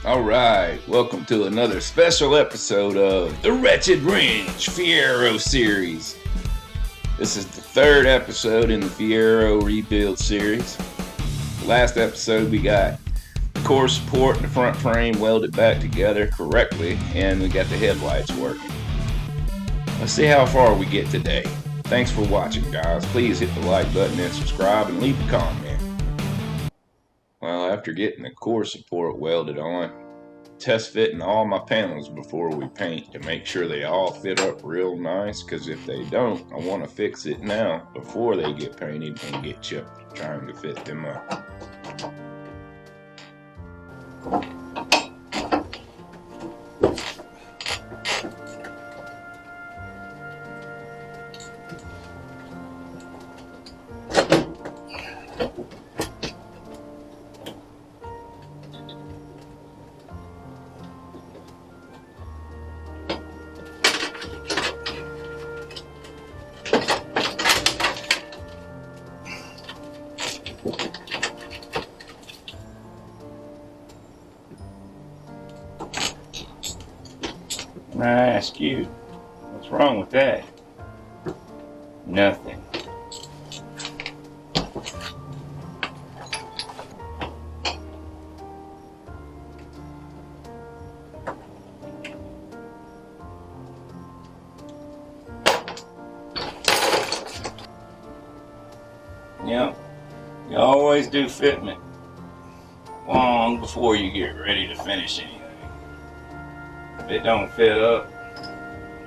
Alright, welcome to another special episode of the Wretched Wrench Fiero series. This is the third episode in the Fiero rebuild series. The last episode we got the core support and the front frame welded back together correctly, and we got the headlights working. Let's see how far we get today. Thanks for watching, guys. Please hit the like button and subscribe and leave a comment. Well, after getting the core support welded on, test fitting all my panels before we paint to make sure they all fit up real nice, because if they don't, I want to fix it now before they get painted and get chipped trying to fit them up. I ask you, what's wrong with that? Nothing. Yep, you always do fitment long before you get ready to finish anything. If it don't fit up,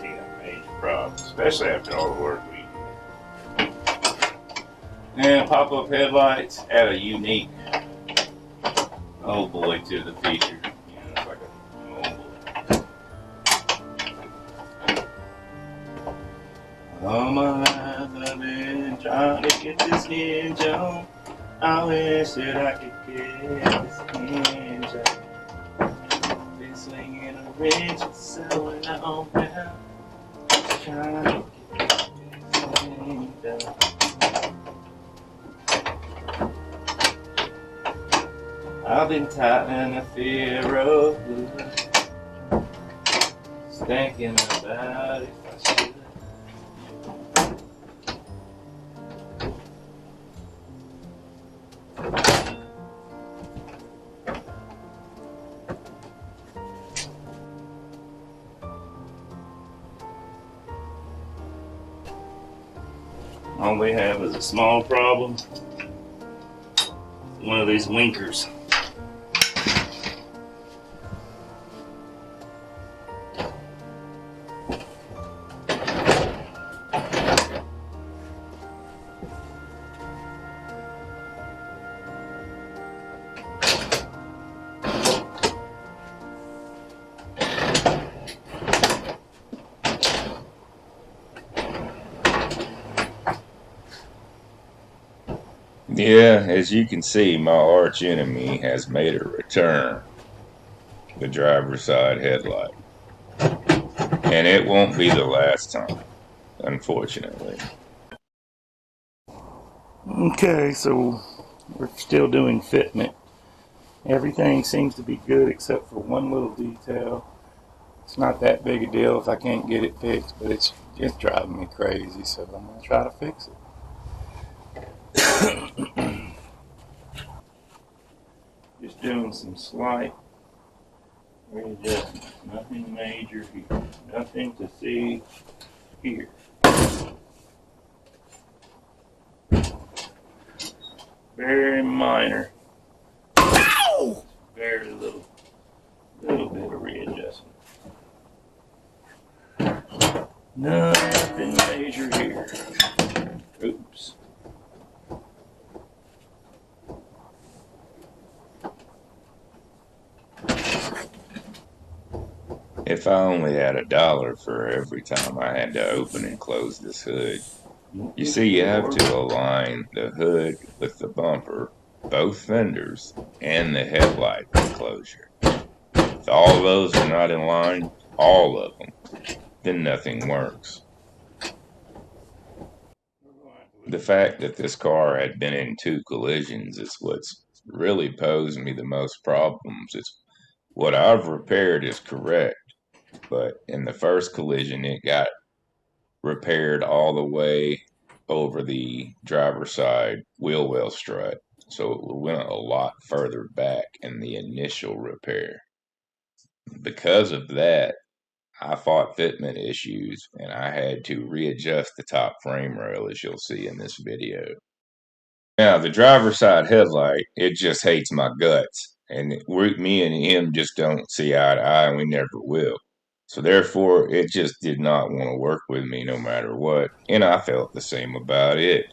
you got a major problem, especially after all the work we do. And pop-up headlights add a unique, oh boy, to the feature. You know, it's like a, oh boy. All my life I've been trying to get this hinge on. I wish that I could get this hinge on. Been slinging a wrench and sewing on down. Trying to get this thing done. I've been tightening a Fiero, thinking about if I should. All we have is a small problem. One of these linkers. Yeah, as you can see, my arch enemy has made a return. The driver's side headlight. And it won't be the last time, unfortunately. Okay, so we're still doing fitment. Everything seems to be good except for one little detail. It's not that big a deal if I can't get it fixed, but it's driving me crazy, so I'm going to try to fix it. Just doing some slight readjustments. Nothing major here. Nothing to see here. Very minor. Ow! Very little bit of readjustment. Nothing major here. Oops. If I only had $1 for every time I had to open and close this hood. You see, you have to align the hood with the bumper, both fenders, and the headlight enclosure. If all those are not in line, all of them, then nothing works. The fact that this car had been in 2 collisions is what's really posed me the most problems. It's what I've repaired is correct, but in the first collision, it got repaired all the way over the driver's side wheel well strut. So it went a lot further back in the initial repair. Because of that, I fought fitment issues and I had to readjust the top frame rail, as you'll see in this video. Now, the driver's side headlight, it just hates my guts. And me and him just don't see eye to eye, and we never will. So therefore, it just did not want to work with me no matter what. And I felt the same about it.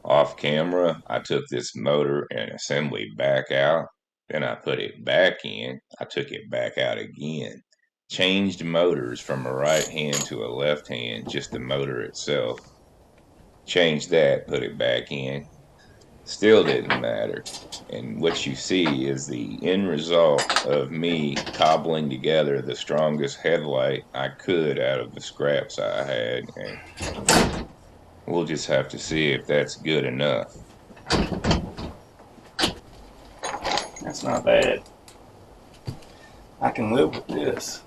Off camera, I took this motor and assembly back out. Then I put it back in. I took it back out again. Changed motors from a right hand to a left hand, just the motor itself. Changed that, put it back in. Still didn't matter. And what you see is the end result of me cobbling together the strongest headlight I could out of the scraps I had. And we'll just have to see if that's good enough. That's not bad. I can live with this.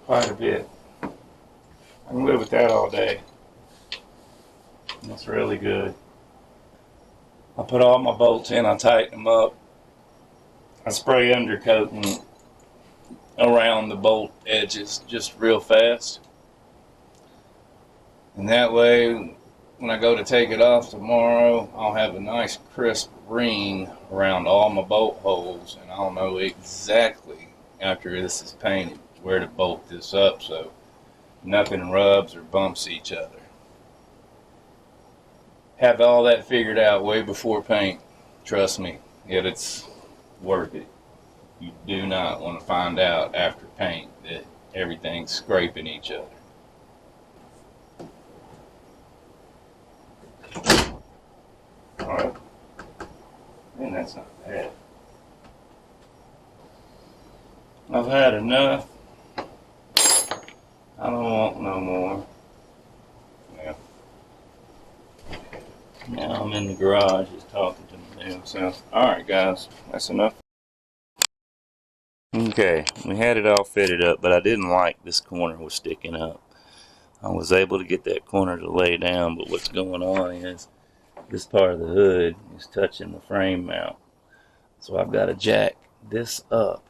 Quite a bit. I can live with that all day. That's really good. I put all my bolts in, I tighten them up. I spray undercoating around the bolt edges just real fast. And that way, when I go to take it off tomorrow, I'll have a nice crisp ring around all my bolt holes, and I'll know exactly after this is painted where to bolt this up so nothing rubs or bumps each other. Have all that figured out way before paint. Trust me, it's worth it. You do not want to find out after paint that everything's scraping each other. Alright. Man, that's not bad. I've had enough. I don't want no more. Yeah. Now I'm in the garage just talking to my damn self. Alright guys, that's enough. Okay, we had it all fitted up, but I didn't like this corner was sticking up. I was able to get that corner to lay down, but what's going on is this part of the hood is touching the frame mount. So I've got to jack this up,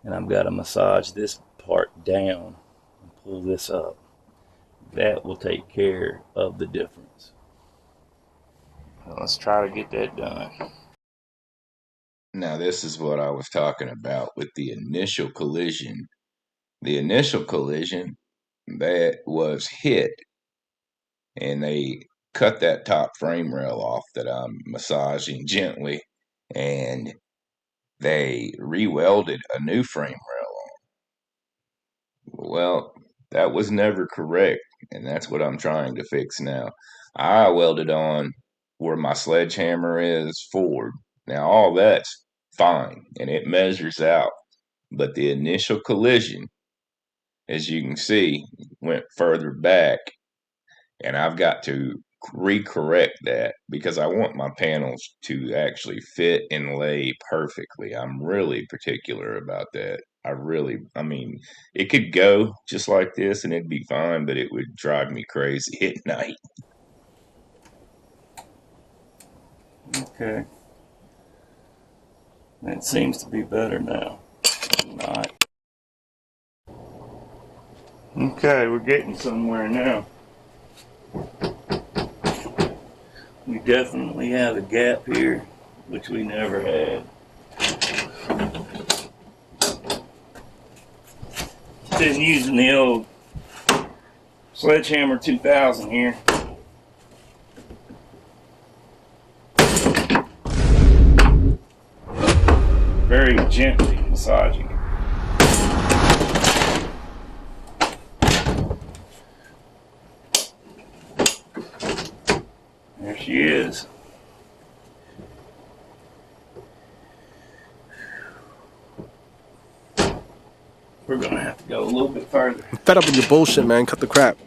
and I've got to massage this part down and pull this up. That will take care of the difference. So let's try to get that done. Now, this is what I was talking about with the initial collision. The initial collision that was hit, and they cut that top frame rail off that I'm massaging gently, and they re-welded a new frame rail on. Well, that was never correct, and that's what I'm trying to fix now. I welded on where my sledgehammer is forward. Now, all that's fine, and it measures out, but the initial collision, as you can see, went further back, and I've got to recorrect that because I want my panels to actually fit and lay perfectly. I'm really particular about that. I mean, it could go just like this and it'd be fine, but it would drive me crazy at night. Okay. That seems to be better now. Not. Okay, we're getting somewhere now. We definitely have a gap here, which we never had. Been using the old Sledgehammer 2000 here. Very gently massaging it. There she is. We're gonna have to go a little bit further. I'm fed up with your bullshit, man. Cut the crap.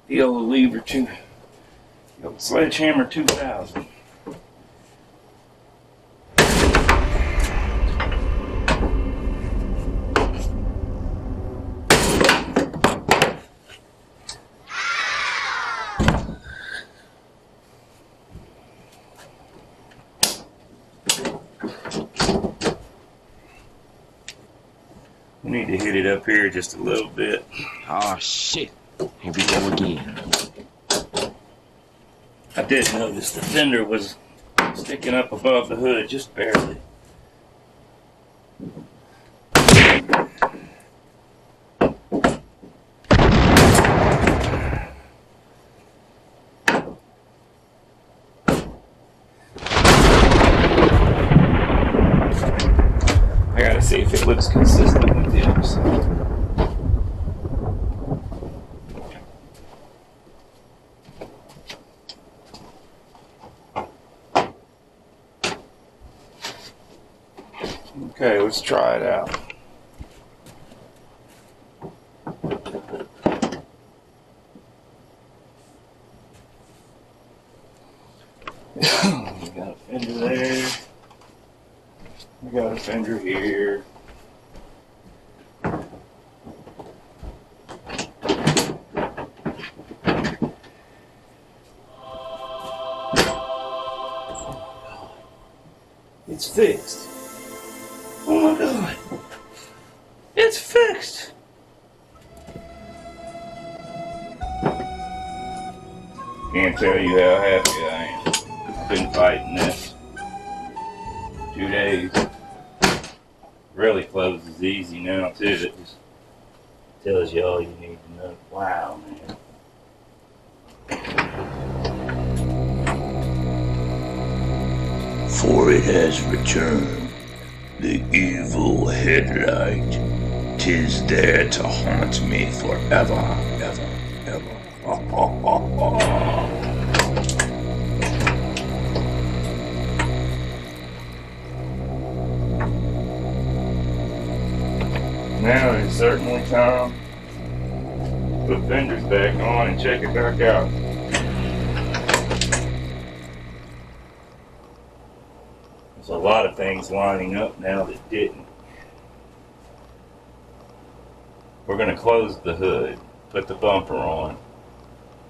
The the old lever the old sledgehammer 2000. We need to hit it up here just a little bit. Oh shit, here we go again. I did notice the fender was sticking up above the hood just barely. I gotta see if it looks consistent with the other side. Okay, let's try it out. We got a fender there. We got a fender here. It's fixed. Oh my god. It's fixed. Can't tell you how happy I am. I've been fighting this 2 days. Really closes easy now too. It just tells you all you need to know. Wow, man. For it has returned, the evil headlight. 'Tis there to haunt me forever, ever, ever. Now it's certainly time to put fenders back on and check it back out. There's a lot of things lining up now that didn't. We're going to close the hood, put the bumper on.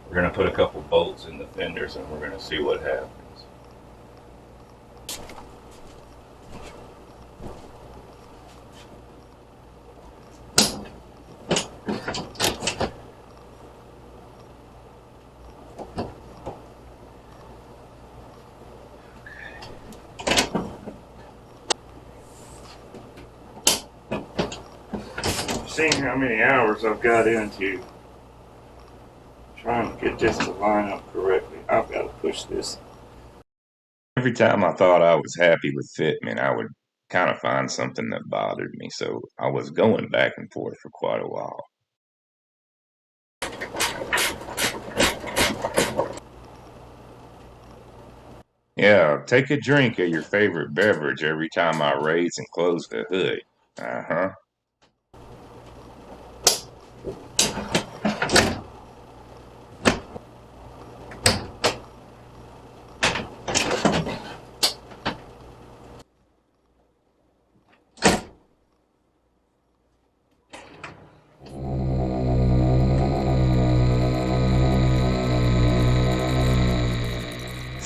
We're going to put a couple bolts in the fenders and we're going to see what happens. Seeing how many hours I've got into trying to get this to line up correctly. I've got to push this. Every time I thought I was happy with fitment, I would kind of find something that bothered me, so I was going back and forth for quite a while. Yeah, take a drink of your favorite beverage every time I raise and close the hood. Uh-huh.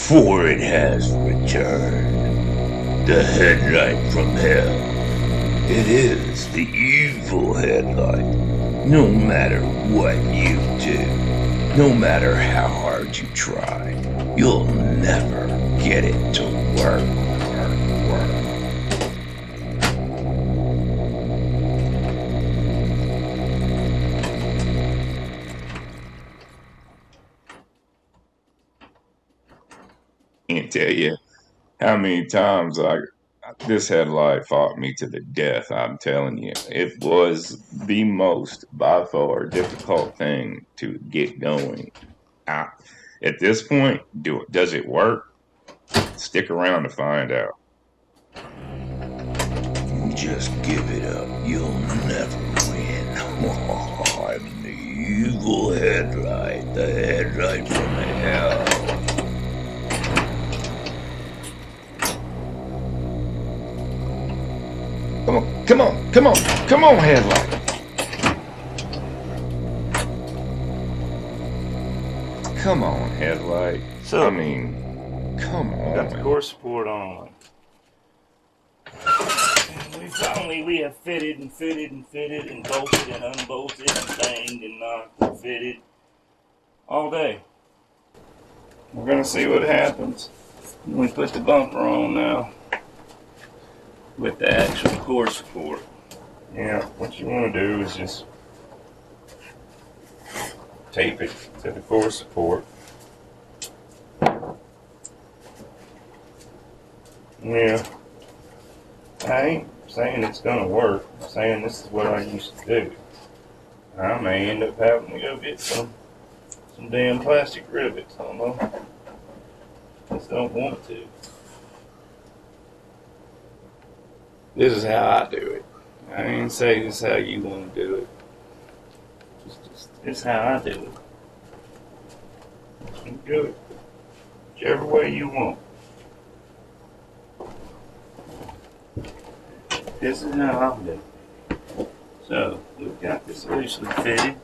For it has returned, the headlight from hell. It is the evil headlight. No matter what you do, no matter how hard you try, you'll never get it to work. Can't tell you how many times this headlight fought me to the death. I'm telling you, it was the most by far difficult thing to get going. At this point, does it work? Stick around to find out. Just give it up. You'll never win. I'm the evil headlight, the headlight from hell. Come on, come on, come on, come on, headlight. Come on, headlight. So, I mean, come on. got the core support on. And we have fitted and fitted and fitted and bolted and unbolted and banged and knocked and fitted all day. We're gonna see what happens when we put the bumper on now with the actual core support. Yeah, what you want to do is just tape it to the core support. Yeah, I ain't saying it's gonna work. I'm saying this is what I used to do. I may end up having to go get some damn plastic rivets. I don't know. Just don't want to. This is how I do it. I ain't say this is how you want to do it. This is how I do it. You do it whichever way you want. This is how I'm doing it. So, we've got this loosely fitted.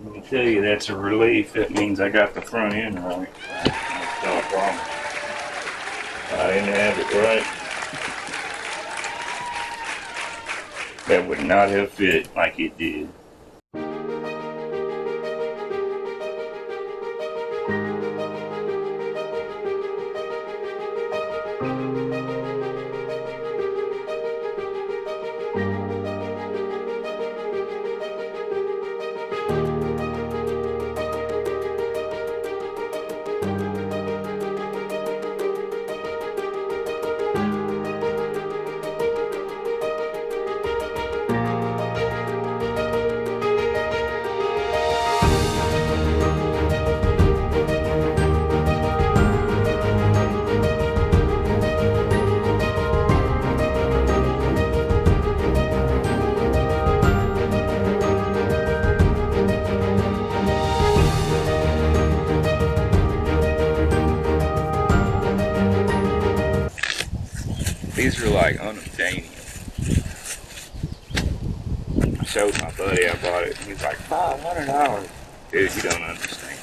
Let me tell you, that's a relief. That means I got the front end right. That's no problem. I didn't have it right. That would not have fit like it did. These are like unobtainium. I showed my buddy I bought it. He's like, $500. Dude, you don't understand.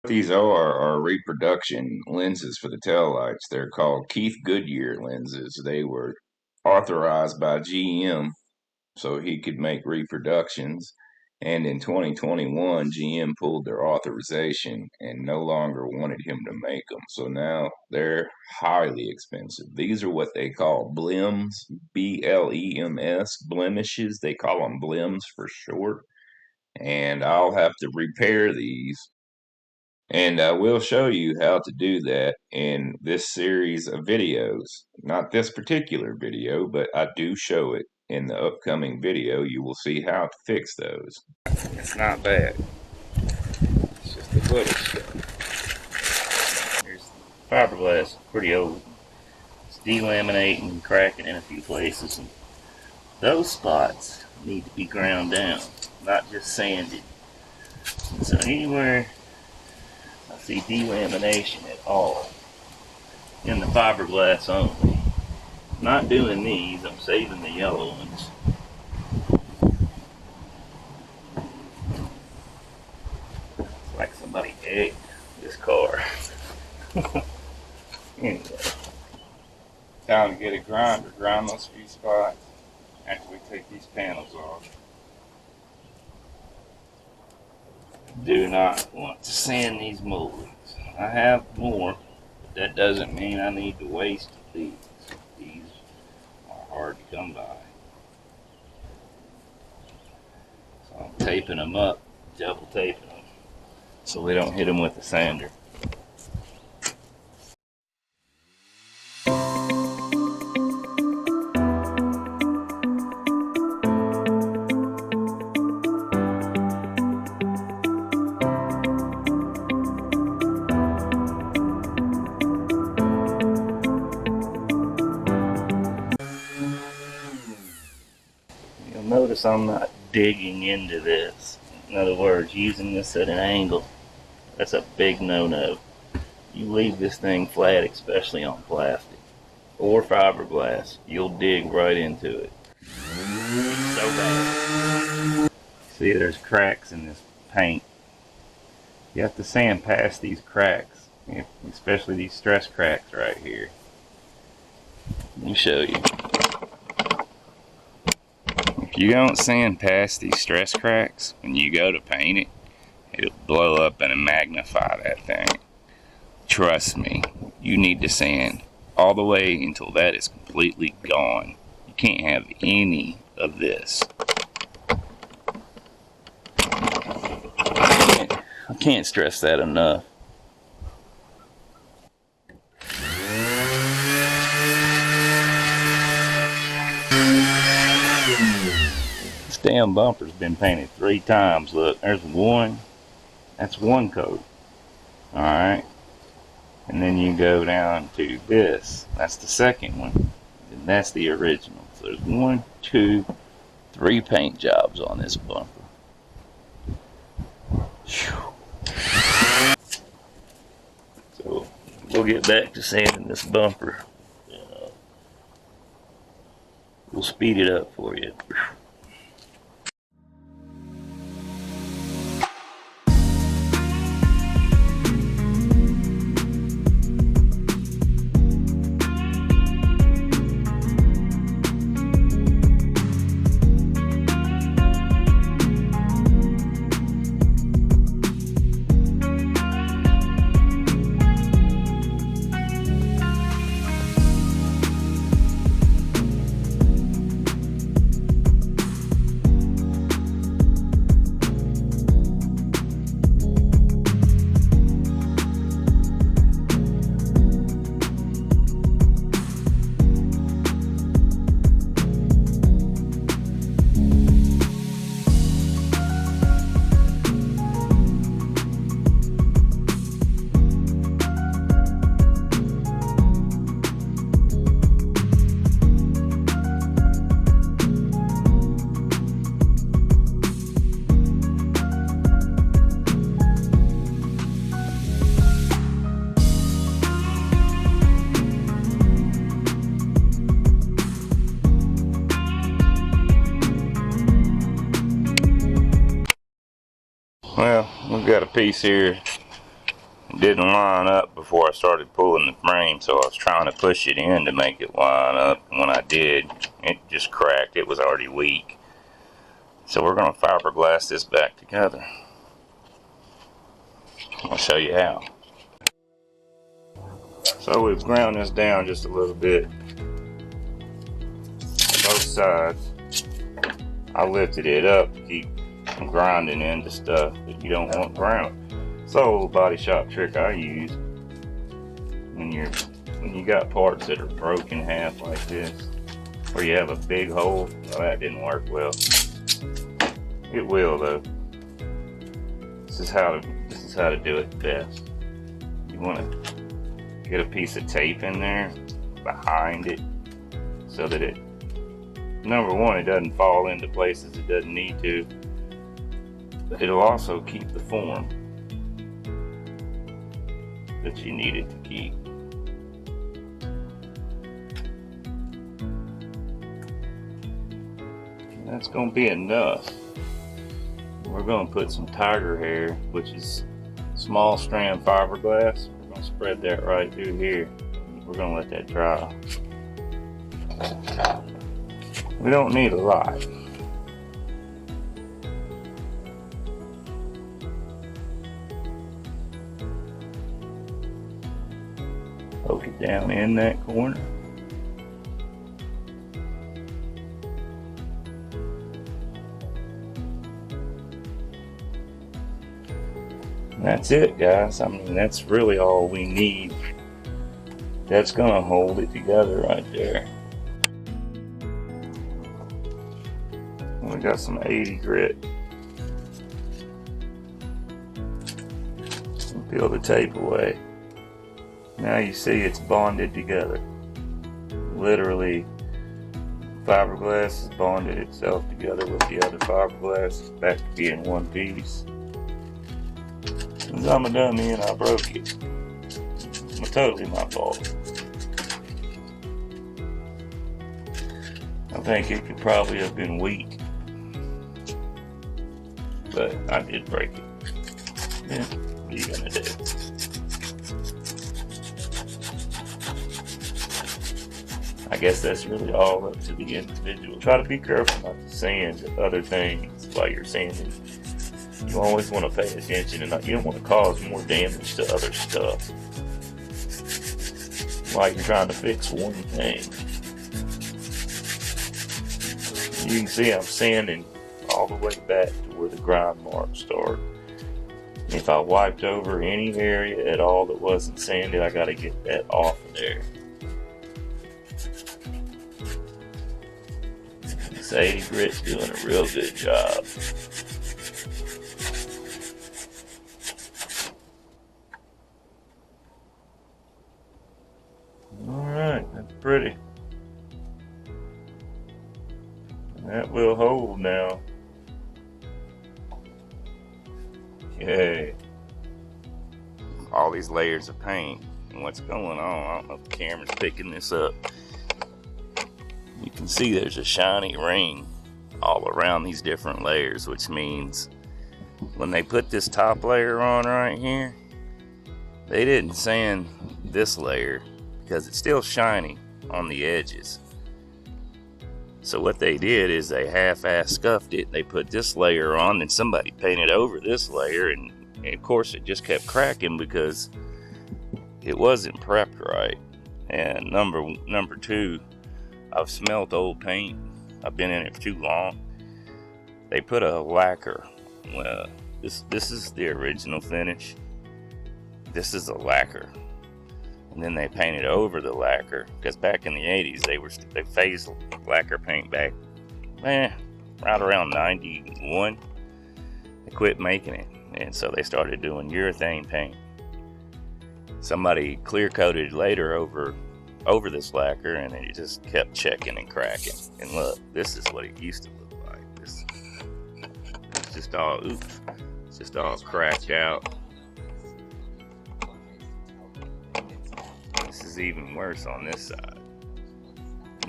These are reproduction lenses for the taillights. They're called Keith Goodyear lenses. They were authorized by GM so he could make reproductions. And in 2021, GM pulled their authorization and no longer wanted him to make them. So now they're highly expensive. These are what they call blems, B-L-E-M-S, blemishes. They call them blems for short. And I'll have to repair these. And I will show you how to do that in this series of videos. Not this particular video, but I do show it in the upcoming video. You will see how to fix those. It's not bad. It's just a little stuff. Here's the fiberglass, pretty old. It's delaminating and cracking in a few places. And those spots need to be ground down, not just sanded. So anywhere I see delamination at all in the fiberglass only. I'm not doing these, I'm saving the yellow ones. It's like somebody egged this car. Anyway, time to get a grinder, grind those few spots after we take these panels off. Do not want to sand these moldings. I have more, but that doesn't mean I need to waste these. These are hard to come by. So I'm taping them up, double taping them, so we don't hit them with the sander. notice I'm not digging into this. In other words, using this at an angle. That's a big no-no. You leave this thing flat, especially on plastic or fiberglass, you'll dig right into it. So bad. See, there's cracks in this paint. You have to sand past these cracks, especially these stress cracks right here. Let me show you. If you don't sand past these stress cracks, when you go to paint it, it'll blow up and magnify that thing. Trust me, you need to sand all the way until that is completely gone. You can't have any of this. I can't stress that enough. This damn bumper's been painted 3 times. Look, there's one. That's one coat. Alright. And then you go down to this. That's the second one. And that's the original. So there's 1, 2, 3 paint jobs on this bumper. So we'll get back to sanding this bumper. We'll speed it up for you. Well, we've got a piece here. It didn't line up before I started pulling the frame, so I was trying to push it in to make it line up. And when I did, it just cracked. It was already weak. So we're going to fiberglass this back together. I'll show you how. So we've ground this down just a little bit. Both sides. I lifted it up to keep from grinding into stuff that you don't want ground. So body shop trick I use when you got parts that are broken in half like this, or you have a big hole. Well, that didn't work well. It will though. This is how to do it best. You want to get a piece of tape in there behind it so that it, number one, it doesn't fall into places it doesn't need to. But it'll also keep the form that you need it to keep. And that's going to be enough. We're going to put some tiger hair, which is small strand fiberglass. We're going to spread that right through here. We're going to let that dry. We don't need a lot. Poke it down in that corner. And that's it, guys. I mean, that's really all we need. That's gonna hold it together right there. We got some 80 grit. Peel the tape away. Now you see it's bonded together. Literally fiberglass has bonded itself together with the other fiberglass back to being one piece. Since I'm a dummy and I broke it. It's totally my fault. I think it could probably have been weak, but I did break it. Yeah, what are you gonna do? I guess that's really all up to the individual. Try to be careful not to sand other things while you're sanding. You always want to pay attention, and you don't want to cause more damage to other stuff while you're trying to fix one thing. You can see I'm sanding all the way back to where the grind marks start. If I wiped over any area at all that wasn't sanded, I got to get that off of there. This 80 grit's doing a real good job. Alright, that's pretty. That will hold now. Yay. All these layers of paint. And what's going on? I don't know if the camera's picking this up. You can see there's a shiny ring all around these different layers, which means when they put this top layer on right here, they didn't sand this layer because it's still shiny on the edges. So what they did is they half-ass scuffed it. They put this layer on, and somebody painted over this layer, and of course it just kept cracking because it wasn't prepped right. And number two, I've smelt old paint. I've been in it for too long. They put a lacquer. Well, this is the original finish. This is a lacquer. And then they painted over the lacquer, because back in the 80s they phased lacquer paint back right around 91. They quit making it, and so they started doing urethane paint. Somebody clear coated later over this lacquer, and it just kept checking and cracking. And look, this is what it used to look like. It's just all it's just all cracked out. This is even worse on this side.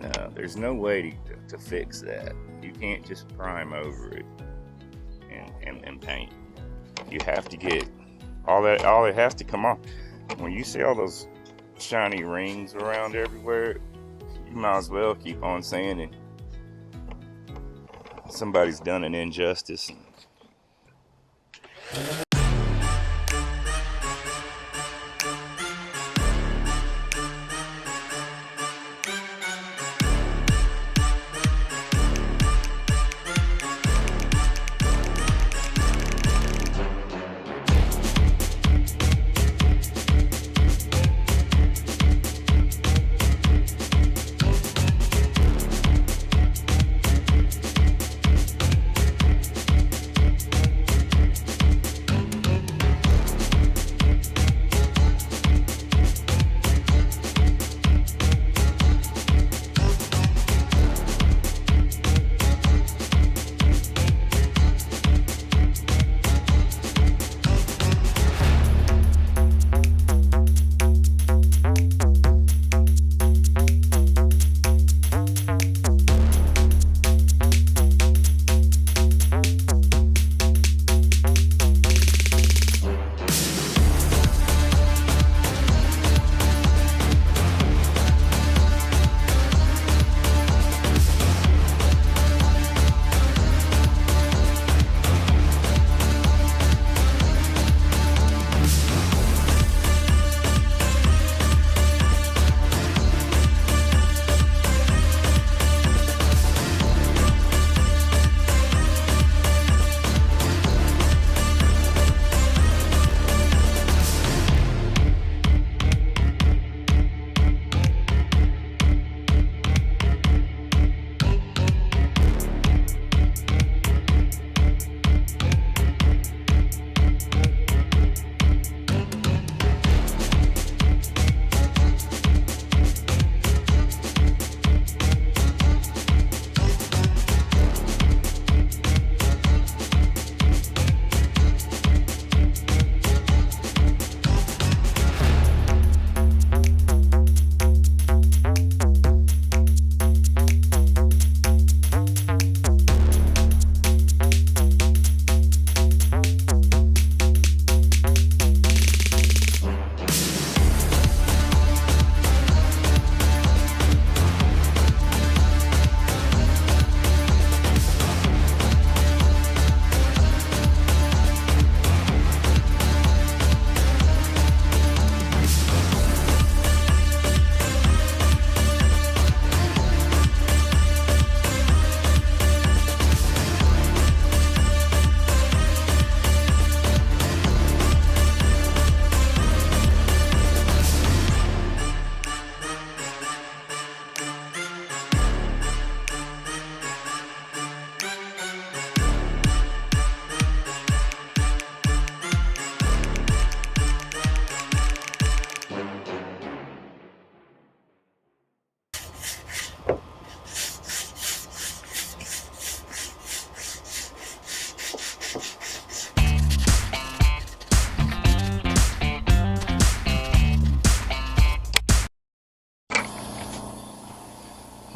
No, there's no way to fix that. You can't just prime over it and paint. You have to get all it has to come off. When you see all those shiny rings around everywhere, you might as well keep on sanding. Somebody's done an injustice.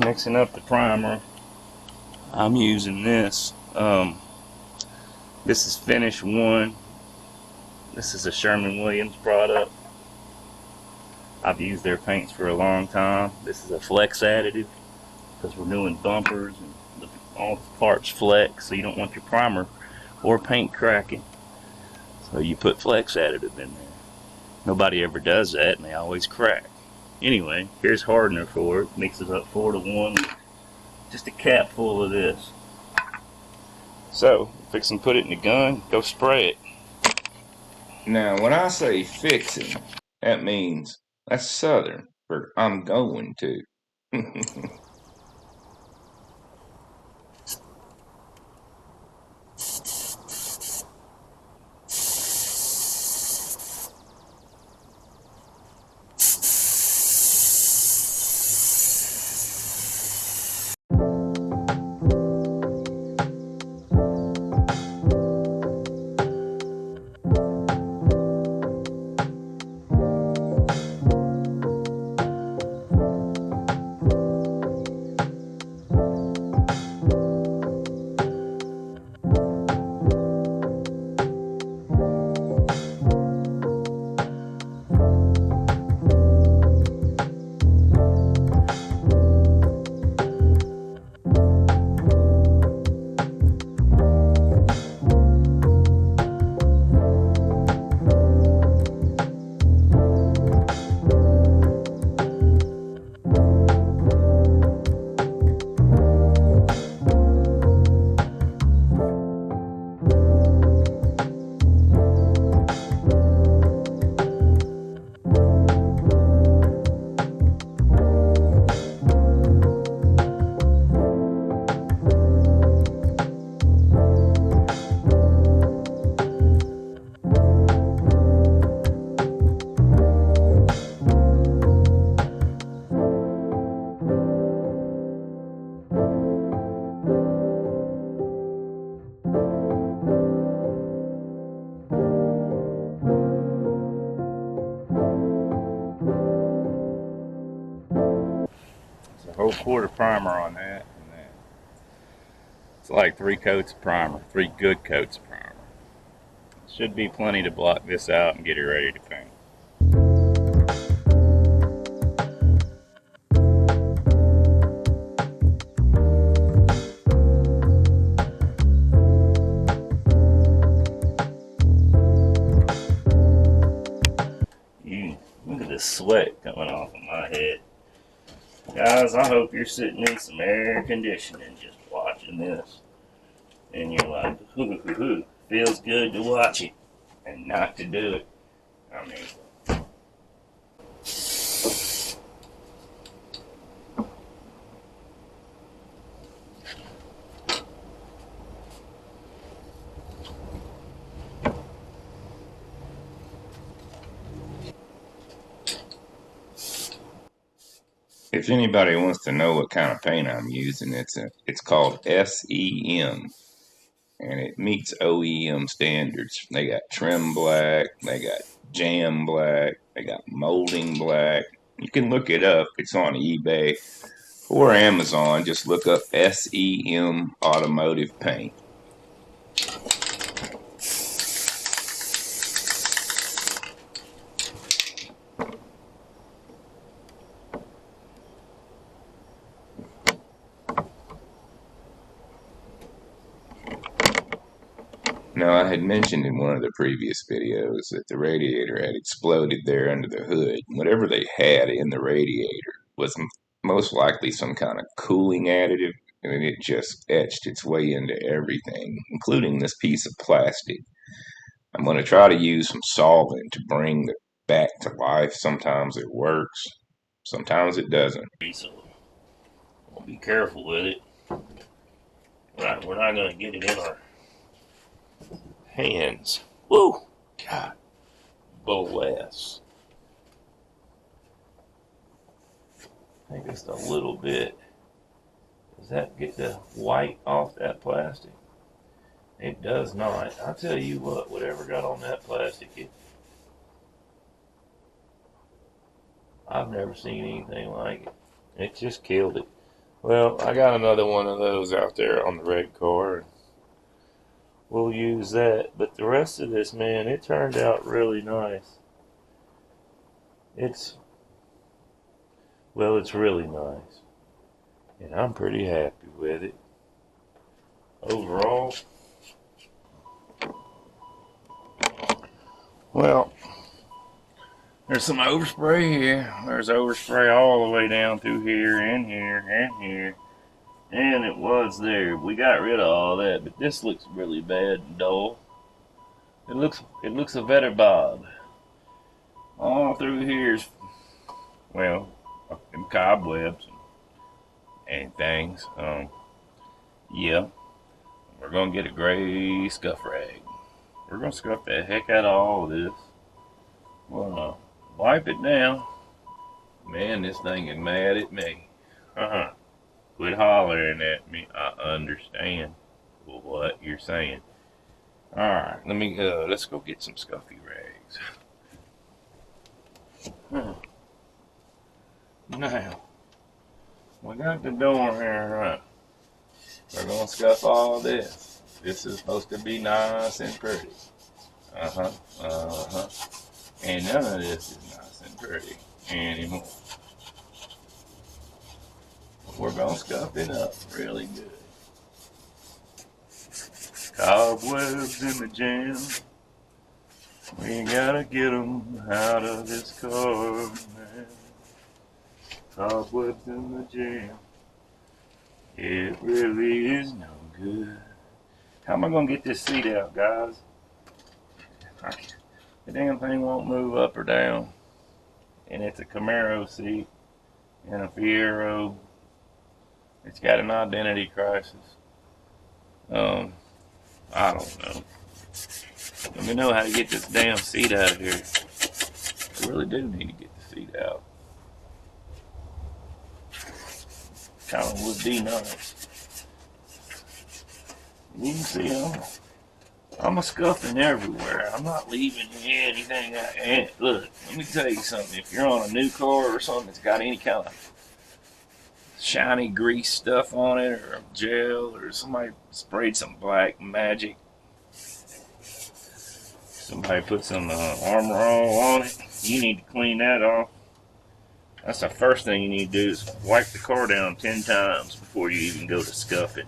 Mixing up the primer, I'm using this. This is Finish 1. This is a Sherman-Williams product. I've used their paints for a long time. This is a flex additive because we're doing bumpers and all the parts flex, so you don't want your primer or paint cracking. So you put flex additive in there. Nobody ever does that, and they always crack. Anyway, here's hardener for it. Mixes up 4 to 1. Just a cap full of this. So, fix and put it in the gun. Go spray it. Now, when I say fixing, that means that's Southern for I'm going to. It's a whole quart of primer on that. And that. It's like 3 coats of primer. 3 good coats of primer. Should be plenty to block this out and get it ready to paint. Look at this sweat coming off of my head. Guys, I hope you're sitting in some air conditioning just watching this. And you're like, hoo, hoo, hoo. Feels good to watch it and not to do it. I mean, If anybody wants to know what kind of paint I'm using, it's called SEM, and it meets OEM standards. They got trim black, they got jam black, they got molding black. You can look it up. It's on eBay or Amazon. Just look up SEM automotive paint. Now, I had mentioned in one of the previous videos that the radiator had exploded there under the hood. Whatever they had in the radiator was most likely some kind of cooling additive, and it just etched its way into everything, including this piece of plastic. I'm going to try to use some solvent to bring it back to life. Sometimes it works, sometimes it doesn't. so we'll be careful with it. Right, we're not going to get it in our hands. Woo! God bless. I think just a little bit. Does that get the white off that plastic? It does not. I'll tell you what, whatever got on that plastic, I've never seen anything like it. It just killed it. Well, I got another one of those out there on the red car. We'll use that. But the rest of this, man, it turned out really nice. It's really nice. And I'm pretty happy with it. Overall, well, there's some overspray here. There's overspray all the way down through here and here and here. And it was there. We got rid of all that, but this looks really bad and dull. It looks a better Bob. All through here's, well, them cobwebs and things. Yeah. We're gonna get a gray scuff rag. We're gonna scuff the heck out of all of this. We'll wipe it down. Man, this thing is mad at me. Quit hollering at me. I understand what you're saying. Alright, let's go get some scuffy rags. Now, we got the door here, right? We're gonna scuff all this. This is supposed to be nice and pretty. And none of this is nice and pretty anymore. We're gonna scuff it up really good. Cobwebs in the jam. We gotta get them out of this car, man. Cobwebs in the jam. It really is no good. How am I gonna get this seat out, guys? The damn thing won't move up or down. And it's a Camaro seat and a Fiero. It's got an identity crisis. I don't know. Let me know how to get this damn seat out of here. I really do need to get the seat out. Kind of would be nice. You can see I'm a scuffing everywhere. I'm not leaving anything out. And look, let me tell you something. If you're on a new car or something that's got any kind of shiny grease stuff on it or gel or somebody sprayed some black magic, somebody put some Armor All on it, you need to clean that off. That's the first thing you need to do is wipe the car down 10 times before you even go to scuff it.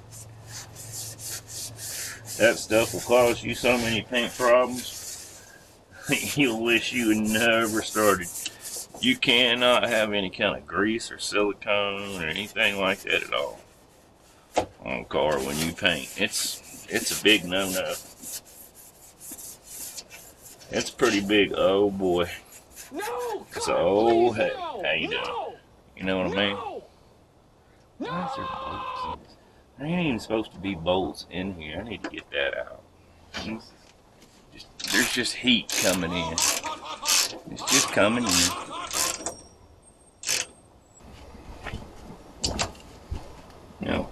That stuff will cause you so many paint problems you'll wish you had never started. You cannot have any kind of grease or silicone or anything like that at all on a car when you paint. It's a big no-no. It's pretty big. Oh boy. No! It's an old head. No, How you doing? You know what I mean? Why is there bolts in this? There ain't even supposed to be bolts in here. I need to get that out. There's just heat coming in. It's just coming in. Now,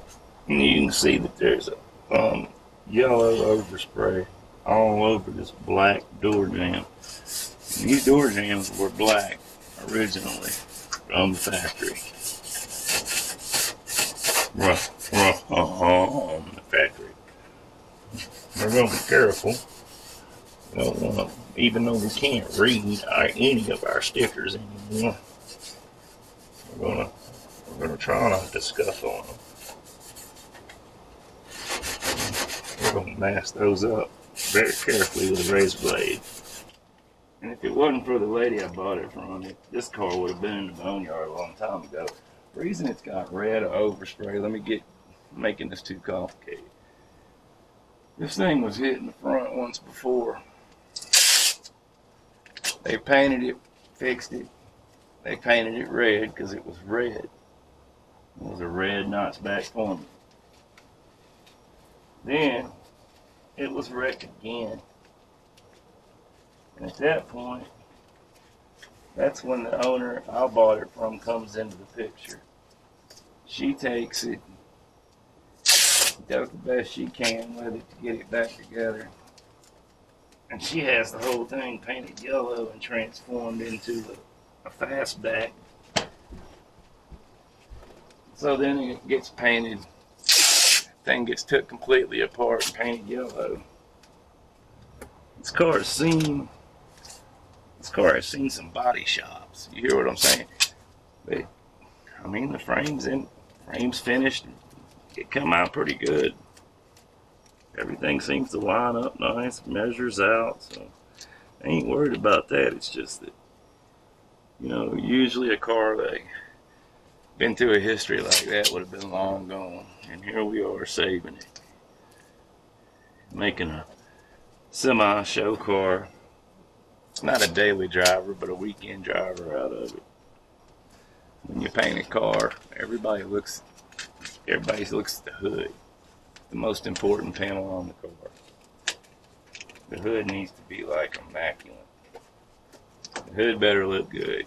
you can see that there's a yellow overspray all over this black door jamb. These door jambs were black originally from the factory. From the factory. We're going to be careful. We don't want to, even though we can't read any of our stickers anymore, we're gonna try not to scuff on them. We're gonna mask those up very carefully with a razor blade. And if it wasn't for the lady I bought it from, this car would have been in the boneyard a long time ago. The reason it's got red overspray, making this too complicated. This thing was hit in the front once before. They painted it, fixed it. They painted it red because it was red. It was a red Knott's back corner. Then it was wrecked again. And at that point, that's when the owner I bought it from comes into the picture. She takes it, does the best she can with it to get it back together. And she has the whole thing painted yellow and transformed into a fastback. So then it gets painted. Thing gets took completely apart and painted yellow. This car has seen some body shops. You hear what I'm saying? But I mean, the frame's finished. It come out pretty good. Everything seems to line up nice, measures out, so I ain't worried about that. It's just that, you know, usually a car that been through a history like that would have been long gone, and here we are saving it, making a semi-show car. It's not a daily driver, but a weekend driver out of it. When you paint a car, everybody looks at the hood. The most important panel on the car. The hood needs to be like immaculate. The hood better look good.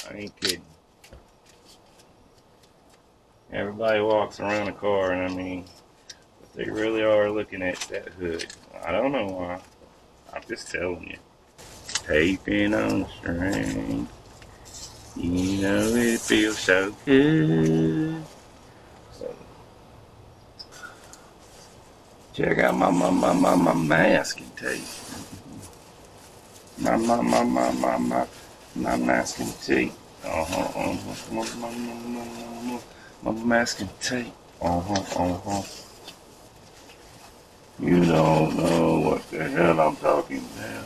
I ain't kidding. Everybody walks around a car, and I mean, but they really are looking at that hood. I don't know why. I'm just telling you. Taping on the string. You know it feels so good. So, check out my masking tape. My masking tape. My masking tape. You don't know what the hell I'm talking about.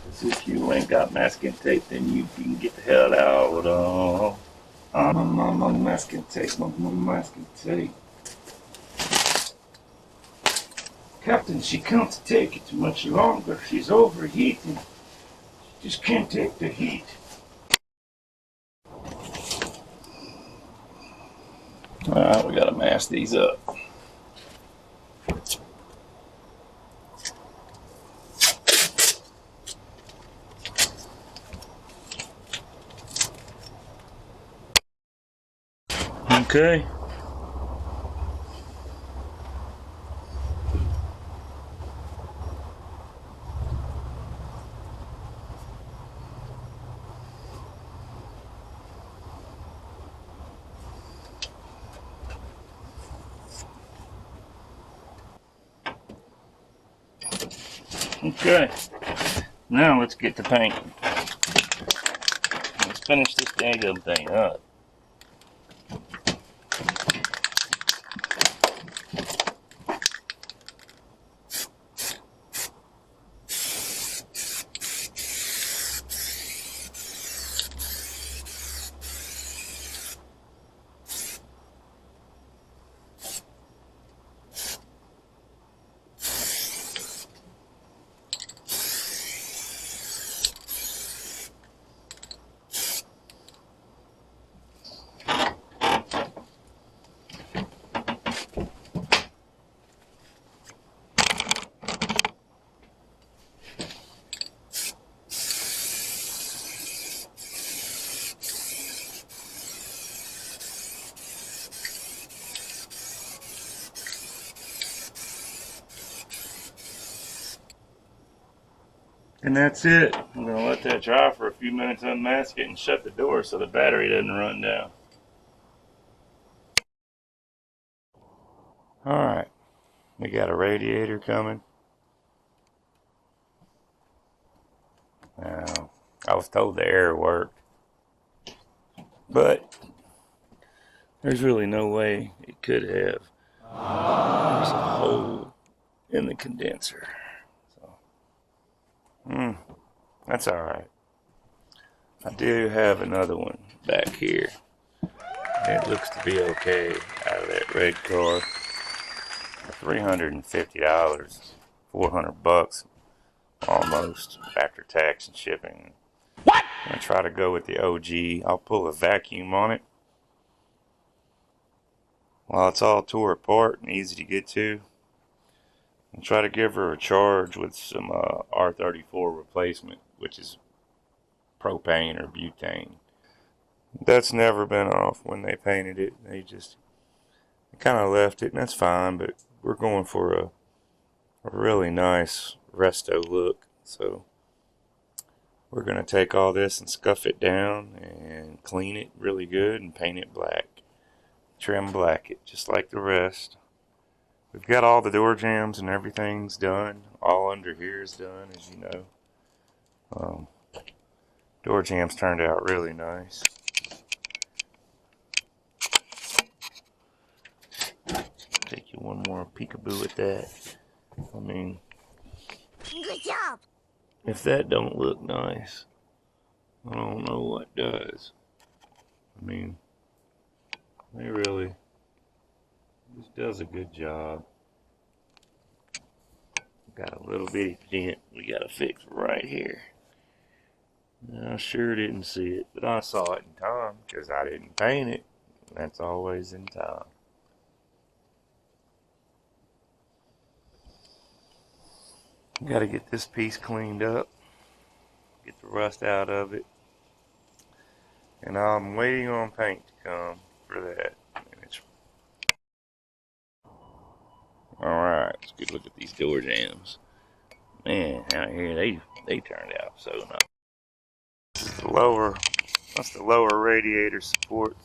'Cause if you ain't got masking tape, then you can get the hell out. My masking tape. My masking tape. Captain, she can't take it much longer. She's overheating. She just can't take the heat. Alright, we gotta mask these up. Okay. Okay, now let's get to painting. Let's finish this dang thing up. And that's it. I'm going to let that dry for a few minutes, unmask it, and shut the door so the battery doesn't run down. Alright, we got a radiator coming. Now, I was told the air worked, but there's really no way it could have. There's a hole in the condenser. That's alright. I do have another one back here. It looks to be okay out of that red car. $350, $400 almost after tax and shipping. What? I'm gonna try to go with the OG. I'll pull a vacuum on it while it's all tore apart and easy to get to. And try to give her a charge with some R34 replacement, which is propane or butane. That's never been off when they painted it. They kind of left it, and that's fine, but we're going for a really nice resto look. So we're going to take all this and scuff it down and clean it really good and paint it black. trim blacket, just like the rest. We've got all the door jambs and everything's done. All under here is done, as you know. Door jambs turned out really nice. Take you one more peekaboo at that. I mean, Good job. if that don't look nice, I don't know what does. I mean, they really just does a good job. Got a little bitty dent we gotta fix right here. I sure didn't see it, but I saw it in time because I didn't paint it. That's always in time. Got to get this piece cleaned up, get the rust out of it, and I'm waiting on paint to come for that. Alright, let's get a look at these door jambs. Man, out here they turned out so nice. This is that's the lower radiator support.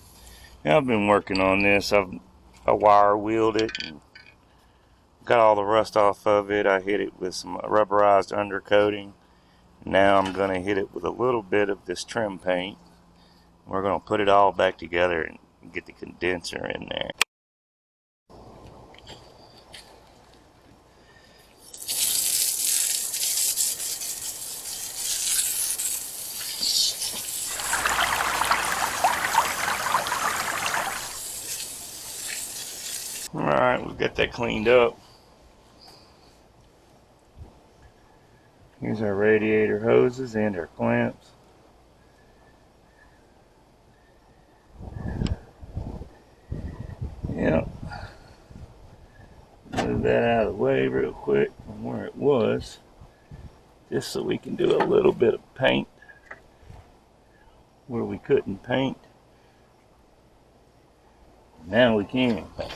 Now, I've been working on this. I wire wheeled it and got all the rust off of it. I hit it with some rubberized undercoating. Now I'm going to hit it with a little bit of this trim paint. We're going to put it all back together and get the condenser in there. Alright, we've got that cleaned up. Here's our radiator hoses and our clamps. Yep. Move that out of the way real quick from where it was, just so we can do a little bit of paint where we couldn't paint. Now we can paint.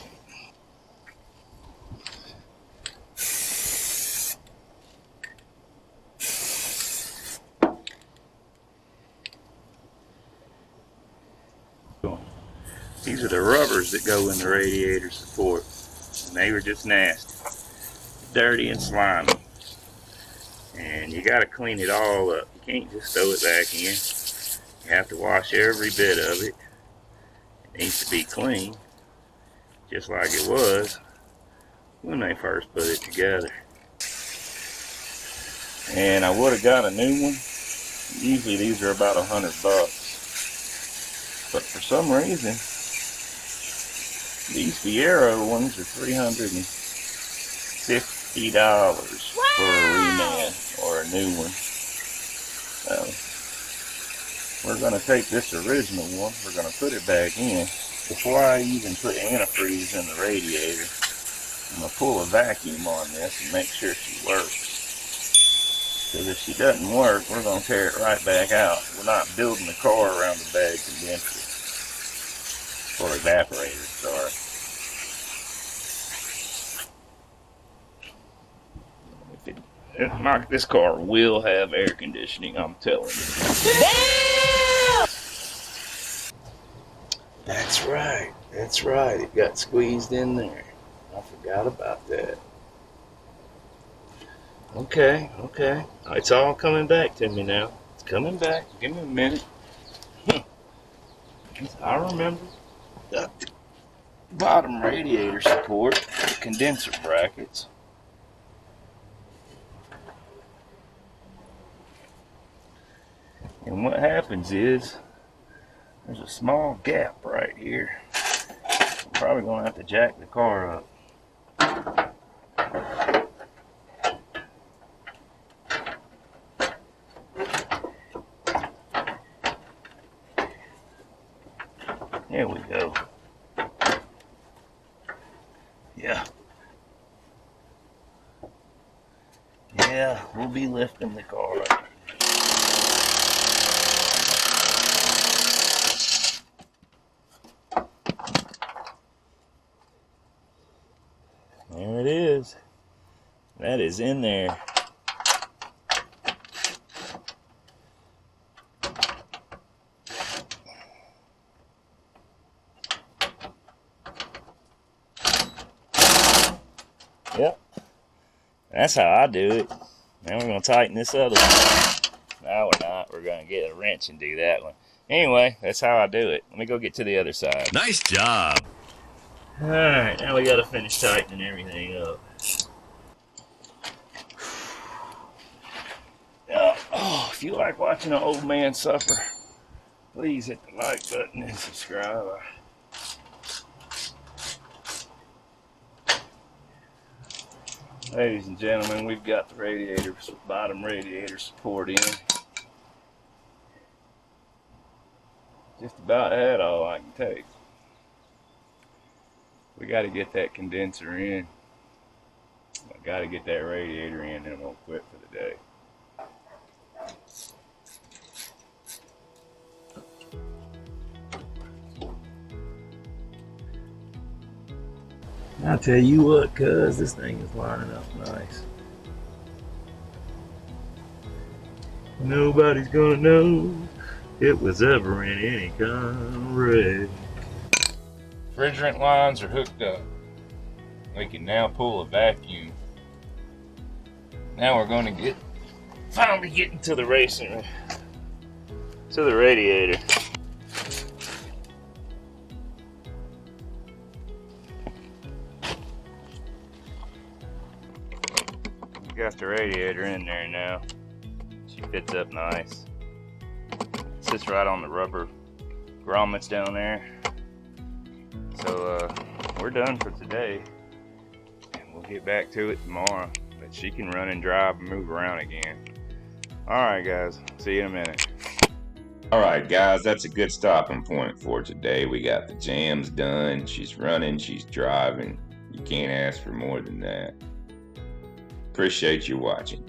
These are the rubbers that go in the radiator support, and they were just nasty, dirty and slimy, and you got to clean it all up. You can't just throw it back in. You have to wash every bit of it. It needs to be clean, just like it was when they first put it together. And I would have got a new one. Usually these are about $100, but for some reason these Fiero ones are $350 for a reman or a new one. So we're going to take this original one, we're going to put it back in. Before I even put antifreeze in the radiator, I'm going to pull a vacuum on this and make sure she works. Because if she doesn't work, we're going to tear it right back out. We're not building the car around the bag condenser. Or evaporator, sorry. This car will have air conditioning, I'm telling you. That's right, it got squeezed in there. I forgot about that. Okay, it's all coming back to me now. It's coming back, give me a minute. I remember the bottom radiator support, the condenser brackets. And what happens is, there's a small gap right here. I'm probably going to have to jack the car up. There we go. Yeah, we'll be lifting the car up. There it is. That is in there. Yep. That's how I do it. Now we're going to tighten this other one. No, we're not. We're going to get a wrench and do that one. Anyway, that's how I do it. Let me go get to the other side. Nice job. Alright, now we got to finish tightening everything up. Oh, if you like watching an old man suffer, please hit the like button and subscribe. Ladies and gentlemen, we've got the radiator, bottom radiator support in. Just about had all I can take. We got to get that condenser in. I got to get that radiator in, and we'll quit for the day. I tell you what, cuz this thing is lining up nice. Nobody's gonna know it was ever in any kind of wreck. Refrigerant lines are hooked up. We can now pull a vacuum. Now we're going to finally get into the racing, to the radiator. Got the radiator in there now. She fits up nice. Sits right on the rubber grommets down there. So we're done for today, and we'll get back to it tomorrow. But she can run and drive and move around again. Alright guys, see you in a minute. Alright guys, that's a good stopping point for today. We got the jams done. She's running, she's driving. You can't ask for more than that. Appreciate you watching.